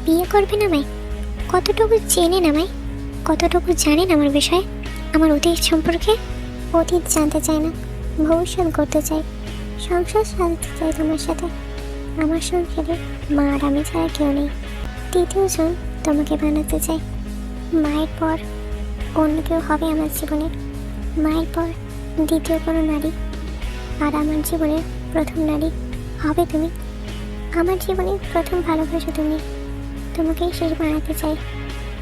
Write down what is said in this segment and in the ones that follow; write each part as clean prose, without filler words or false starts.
বিয়ে করবেন আমায়? কতটুকু চেনেন আমায়? কতটুকু জানেন আমার বিষয়ে, আমার অতীত সম্পর্কে? অতীত জানতে চাই না, ভবিষ্যৎ করতে চাই, সংসার সাজাতে চাই তোমার সাথে। আমার সংসারে মা আর আমি ছাড়া কেউ নেই। তৃতীয়জন তোমাকে বানাতে চাই। মায়ের পর অন্য কেউ হবে আমার জীবনে, মায়ের পর দ্বিতীয় কোনো নারী, আর আমার জীবনের প্রথম নারী হবে তুমি। আমার জীবনের প্রথম ভালোবাসা তুমি। তোমাকেই শেষ বানাতে চাই।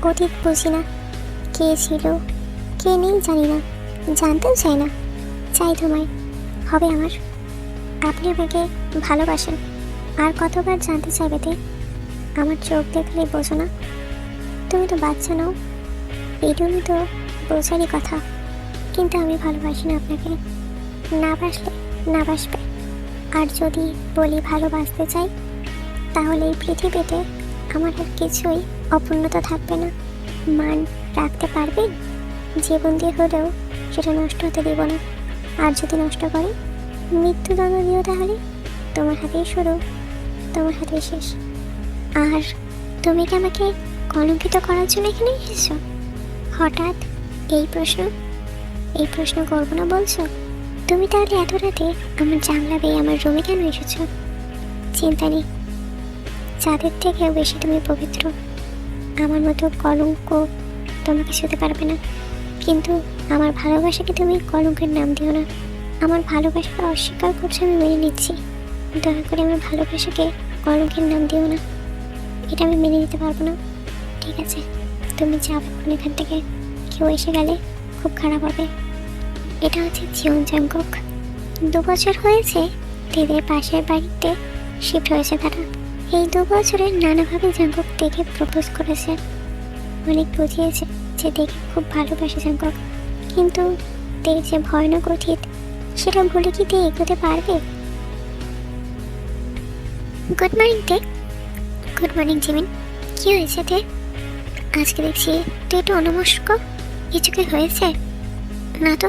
অতীত বুঝি না, কে ছিল কে নেই জানি না, জানতেও চাই না। চাই তোমায়, হবে আমার। আপনি আমাকে ভালোবাসেন, আর কতবার জানতে চাইবে তে? আমার চোখ দেখলেই বোঝো না? তুমি তো বাচ্চা নাও, এটুকুই তো বোঝারই কথা। কিন্তু আমি ভালোবাসি না আপনাকে। না বাসলে না বাসবে। আর যদি বলি ভালোবাসতে চাই, তাহলে এই পৃথিবীতে আমার আর কিছুই অপূর্ণতা থাকবে না। মান রাখতে পারবেন? জীবন দিয়ে হলেও সেটা নষ্ট হতে দেব না। আর যদি নষ্ট করে মৃত্যুদণ্ড দিও, তাহলে তোমার হাতেই শুরু, তোমার হাতেই শেষ। আর তুমি কি আমাকে কলঙ্কিত করার জন্য এখানে এসেছো? হঠাৎ এই প্রশ্ন করবো না বলছো? তুমি তাহলে এত রাতে আমার জানলা বেয়ে আমার রুমে কেন এসেছো? চিন্তা নেই, চাঁদের থেকেও বেশি তুমি পবিত্র। আমার মতো কলঙ্ক তোমাকে ছুঁতে পারবে না। কিন্তু আমার ভালোবাসাকে তুমি কলঙ্কের নাম দিও না। আমার ভালোবাসাকে অস্বীকার করছে, আমি মেনে নিচ্ছি। দয়া করে আমার ভালোবাসাকে কলঙ্কের নাম দিও না, এটা আমি মেনে নিতে পারবো না। ঠিক আছে, তুমি যাবে এখান থেকে। কেউ এসে গেলে খুব খারাপ হবে। এটা হচ্ছে জীবন জাঙ্গক। 2 বছর হয়েছে দিদির পাশের বাড়িতে শিফট হয়েছে তারা। এই 2 বছরে নানাভাবে জাঙ্গক দেখে প্রপোজ করেছে, অনেক বুঝিয়েছে যে দেখে খুব ভালোবাসে জাঙ্গক। কিন্তু তে যে ভয়ানক অতীত, সেটা ভুলে কি তে এগোতে পারবে? Good morning Tae. Good morning Jimin. কি হয়েছে তে? আজকে দেখছি তুই একটু অনমস্ক। কিছু কি হয়েছে? না তো,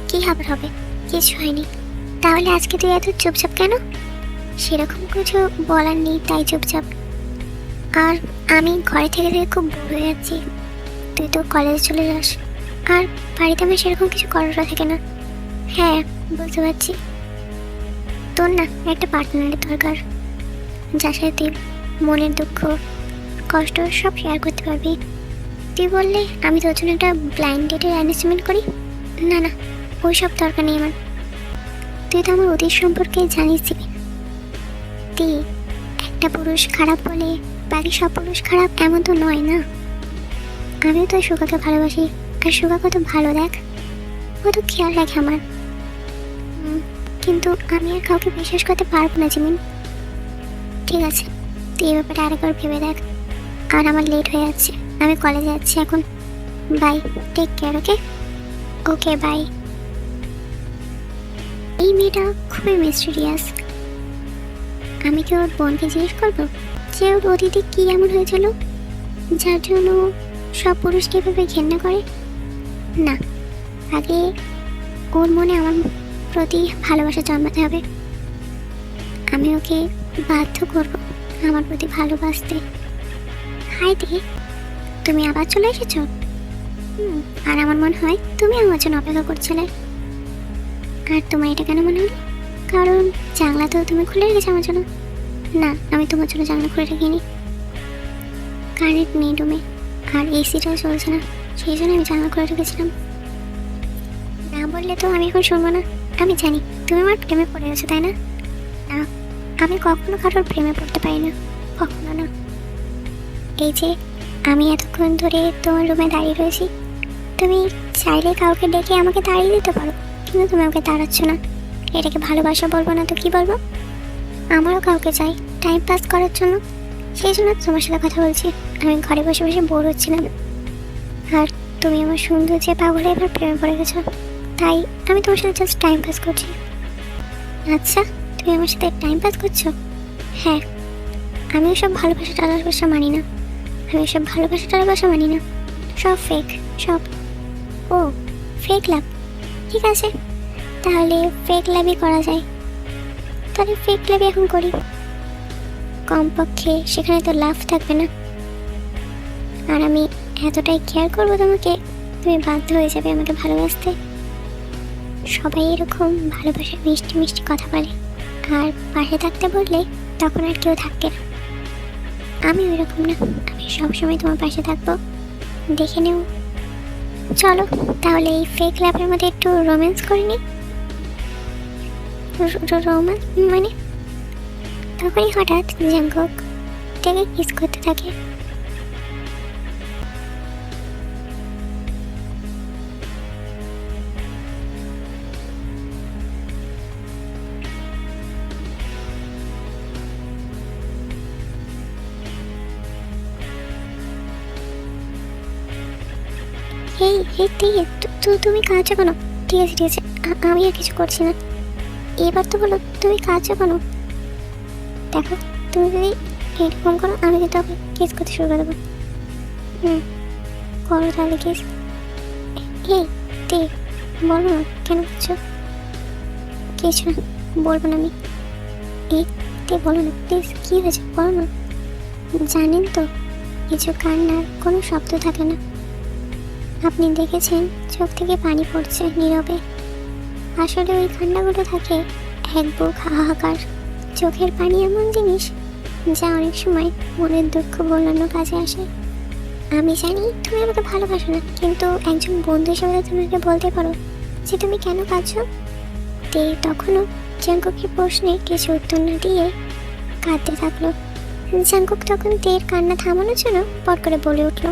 কি আবার হবে? কিছু হয়নি। তাহলে আজকে তুই এত চুপচাপ কেন? সেরকম কিছু বলার নেই, তাই চুপচাপ। আর আমি ঘরে থেকে থেকে খুব বোর হয়ে যাচ্ছি। তুই তো কলেজে চলে যাস, আর বাড়িতে আমার সেরকম কিছু করারও থাকে না। হ্যাঁ, বুঝতে পারছি। তোর না একটা পার্টনারের দরকার, যার সাথে তুই মনের দুঃখ কষ্ট সব শেয়ার করতে পারবি। তুই বললে আমি তোর জন্য একটা ব্লাইন্ড ডেটের অ্যারেঞ্জমেন্ট করি। না না, ওই সব দরকার নেই আমার। তুই তো আমার অতীত সম্পর্কে জানিসই। তুই একটা পুরুষ খারাপ বলে বাকি সব পুরুষ খারাপ এমন তো নয় না। আমিও তো সুগাকে ভালোবাসি, আর সুগা কত ভালো দেখ, ও তো খেয়াল রাখে আমার। কিন্তু আমি আর কাউকে বিশ্বাস করতে পারবো না জিমিন। ঠিক আছে, তুই এ ব্যাপারে আরেকবার ভেবে দেখ। আর আমার লেট হয়ে যাচ্ছে, আমি কলেজে যাচ্ছি এখন। Bye, take care. Okay okay, bye. এই মেয়েটা খুবই মিস্টেরিয়াস। আমি কি ওর বোনকে জিজ্ঞেস করবো যে ওর অতীতে কি এমন হয়েছিল যার জন্য সব পুরুষকে এভাবে ঘেন্না করে? না, আগে ওর মনে আমার প্রতি ভালোবাসা জন্মাতে হবে। আমি ওকে বাধ্য করবো আমার প্রতি ভালোবাসতে। হাই দিদি, তুমি আবার চলে এসেছো? আর আমার মনে হয় তুমি আমার জন্য অপেক্ষা করছিলে। আর তোমার এটা কেন মনে হলো? কারণ জানলা তো তুমি খুলে রেখেছো আমার জন্য। না, আমি তোমার জন্য জানলা খুলে রাখিনি। কারেন্ট নেই রুমে, আর এসিটাও চলছে না, সেই জন্য আমি জানলা খুলে রেখেছিলাম। না বললে তো আমি এখন শুনবো না। আমি জানি তুমি আমার প্রেমে পড়ে গেছো, তাই না? না, আমি কখনো কারোর প্রেমে পড়তে পারি না, কখনো না। এই যে আমি এতক্ষণ ধরে তোমার রুমে দাঁড়িয়ে রয়েছি, তুমি চাইলে কাউকে ডেকে আমাকে তাড়িয়ে দিতে পারো, কিন্তু তুমি আমাকে তাড়াচ্ছ না। এটাকে ভালোবাসা বলবো না তো কি বলবো? আমারও কাউকে চাই টাইম পাস করার জন্য, সেই জন্য তোমার সাথে কথা বলছি। আমি ঘরে বসে বসে বোর হচ্ছিলাম, আর তুমি আমার সুন্দর যে পাগলে এবার প্রেমে পড়ে গেছো, তাই আমি তোমার সাথে জাস্ট টাইম পাস করছি। আচ্ছা, তুমি আমার সাথে টাইম পাস করছো? হ্যাঁ, আমি ওসব ভালোবাসা টালাবাসা মানি না। আমি ওসব ভালোবাসা টালাবাসা মানি না, সব ফেক, সব। ও, ফেক লাভ। ঠিক আছে, তাহলে ফেক লাভই করা যায়। তাহলে ফেক লাভই এখন করি। কমপক্ষে সেখানে তো লাভ থাকবে না। আর আমি এতটাই কেয়ার করবো তোমাকে, তুমি বাধ্য হয়ে যাবে আমাকে ভালোবাসতে। সবাই এরকম ভালোবাসার মিষ্টি মিষ্টি কথা বলে, আর পাশে থাকতে বললে তখন আর কেউ থাকবে না। আমি ওই রকম না, আমি সবসময় তোমার পাশে থাকবো। দেখে নেও। চলো তাহলে এই ফেক লাভের মধ্যে একটু রোম্যান্স করে নিই। রোম্যান্স মানে? তখনই হঠাৎ জাঙ্কুক তাকে কিস করতে থাকে। এই এই তুমি কাজ কেন? ঠিক আছে ঠিক আছে, আমি আর কিছু করছি না। এবার তো বলো তুমি কাজ কেন? দেখো তুমি যদি এরকম করো আমি কিন্তু আবার কেস করতে শুরু করে দেবো। করো তাহলে কেস। এই তে বলো না কেন করছো? কিছু না, বলবো না আমি। এই তে বলো না প্লিজ, কী হয়েছে বলো না। জানেন তো কিছু কান্নার কোনো শব্দ থাকে না। আপনি দেখেছেন চোখ থেকে পানি পড়ছে নীরবে। আসলে ওই কান্নাগুলো থাকে এক বুক হাহাকার। চোখের পানি এমন জিনিস যা অনেক সময় মনের দুঃখ বলানোর কাজে আসে। আমি জানি তুমি আমাকে ভালোবাসো না, কিন্তু একজন বন্ধু হিসেবে তুমি আমাকে বলতে পারো যে তুমি কেন কাঁদছো। তে তখনও জাঙ্কুকের প্রশ্নে কিছু উত্তর না দিয়ে কাঁদতে থাকলো। জাঙ্কুক তখন তের কান্না থামানোর জন্য পট করে বলে উঠল,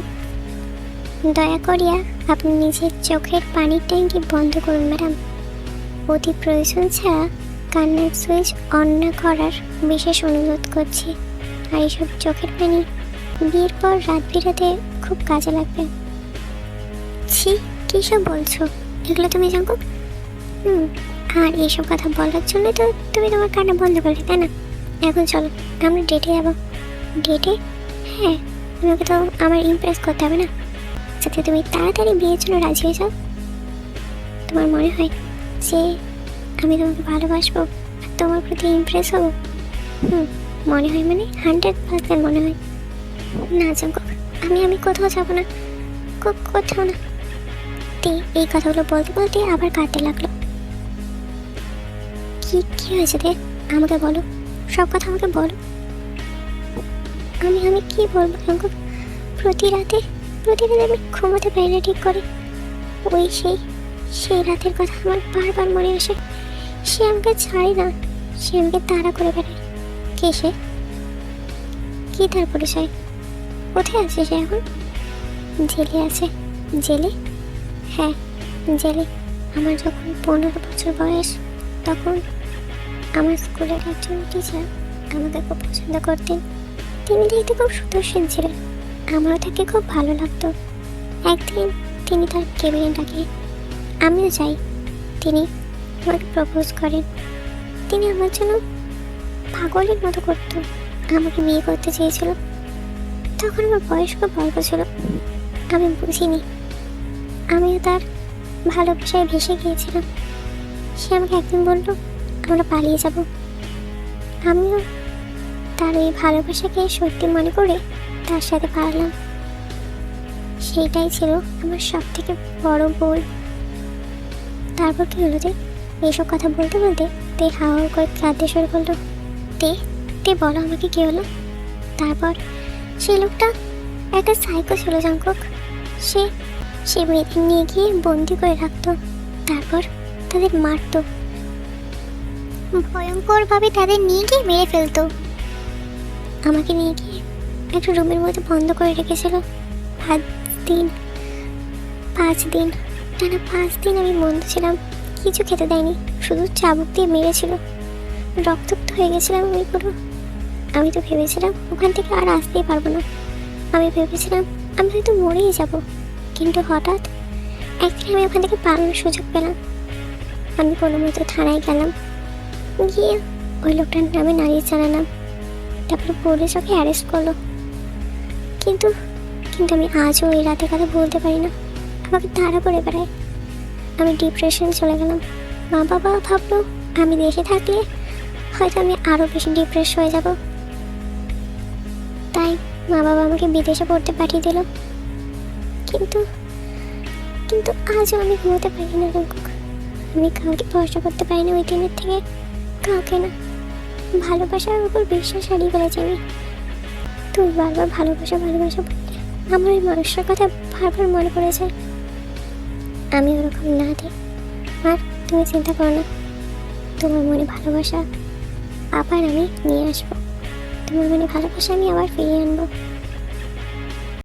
দয়া করিয়া আপনি নিজের চোখের পানির ট্যাঙ্কি বন্ধ করুন ম্যাডাম। অতি প্রয়োজন ছাড়া কান্নার সুইচ অন না করার বিশেষ অনুরোধ করছি। আর এইসব চোখের পানি বিয়ের পর রাত বিরাতে খুব কাজে লাগবে। ছি, কী সব বলছো এগুলো তুমি জাঙ্কুক? আর এইসব কথা বলার জন্য তো তুমি তোমার কান্না বন্ধ করলে, তাই না? এখন চলো আমরা ডেটে যাবো। ডেটে? হ্যাঁ, তোমাকে তো আমার ইমপ্রেস করতে হবে না, যাতে তুমি তাড়াতাড়ি বিয়ের জন্য রাজি হয়ে যাও। তোমার মনে হয় যে আমি তোমাকে ভালোবাসবো আর তোমার প্রতি ইমপ্রেস হবো? মনে হয় মানে 100% মনে হয়। না জাঙ্কুক, আমি কোথাও যাবো না, কোথাও না। তে এই কথাগুলো বলতে বলতে আবার কাঁদতে লাগলো। কি হয়েছে তে? আমাকে বলো, সব কথা আমাকে বলো। আমি কি বলবো জাঙ্কুক? প্রতি রাতে আমি ঘুমোতে পারি না ঠিক করে। ওই সেই রাতের কথা আমার বারবার মনে আসে। সে আমাকে ছাড়ে না, সে আমাকে তাড়া করে বেড়ায়। কে সে? কি তার পরিচয়? কোথায় আছে সে এখন? জেলে আছে। জেলে? হ্যাঁ জেলে। আমার যখন 15 বছর বয়স তখন আমার স্কুলের একজন টিচার আমাকে খুব পছন্দ করতেন। তিনি দেখতে খুব সুদর্শন ছিলেন, আমারও তাকে খুব ভালো লাগতো। একদিন তিনি তার কেবিনে ডাকে, আমিও যাই। তিনি আমাকে প্রপোজ করেন। তিনি আমার জন্য পাগলের মতো করতো, আমাকে বিয়ে করতে চেয়েছিল। তখন আমার বয়স খুব অল্প ছিল, আমি বুঝিনি। আমিও তার ভালোবাসায় ভেসে গিয়েছিলাম। সে আমাকে একদিন বলল আমরা পালিয়ে যাব। আমিও তার এই ভালোবাসাকে সত্যি মনে করে তার সাথে পারলাম। সেইটাই ছিল আমার সব থেকে বড় ভুল। তারপর কি হলো? এইসব কথা বলতে বলতে তে হাওয়া করে কাঁদতে শুরু করলো। তে বলো আমাকে কি হলো? তারপর সেই লোকটা একটা সাইকো ছিল জাঙ্কুক। সে মেয়েদের নিয়ে গিয়ে বন্দি করে রাখতো, তারপর তাদের মারতো, ভয়ঙ্করভাবে তাদের নিয়ে গিয়ে মেরে ফেলতো। আমাকে নিয়ে গিয়ে একটা রুমের মধ্যে বন্ধ করে রেখেছিল 5 দিন। টানা 5 দিন আমি বন্ধ ছিলাম, কিছু খেতে দেয়নি, শুধু চাবুক দিয়ে মেরেছিল। রক্তাক্ত হয়ে গেছিলাম আমি পুরো। আমি তো ভেবেছিলাম ওখান থেকে আর আসতেই পারবো না। আমি ভেবেছিলাম আমি হয়তো মরেই যাব। কিন্তু হঠাৎ একদিন আমি ওখান থেকে পালানোর সুযোগ পেলাম। আমি কোনো মতো থানায় গেলাম, গিয়ে ওই লোকটার নামে নালিশ জানালাম। তারপর পুলিশ ওকে অ্যারেস্ট করলো। কিন্তু আমি আজও ওই রাতের কথা বলতে পারি না। আমাকে তাড়া করে বেড়ায়। আমি ডিপ্রেশনে চলে গেলাম। মা বাবা ভাবলো আমি দেশে থাকলে হয়তো আমি আরও বেশি ডিপ্রেস হয়ে যাব। মা বাবা আমাকে বিদেশে পড়তে পাঠিয়ে দিল, কিন্তু কিন্তু আজও আমি ঘুমোতে পারি না রঙ্কুক। আমি কাউকে ভরসা করতে পারি না ওই দিনের থেকে, কাউকে না। ভালোবাসার উপর বিশ্বাস হারিয়ে ফেলেছি আমি। তুই বারবার ভালোবাসা ভালোবাসা বললে আমার ওই মানুষটার কথা বারবার মনে পড়ে যায়। আমি ওরকম না দিই। আর তুমি চিন্তা করো না, তোমার মনে ভালোবাসা আবার আমি নিয়ে আসবো। তোমার মনে ভালোবাসা আমি আবার ফিরিয়ে আনবো।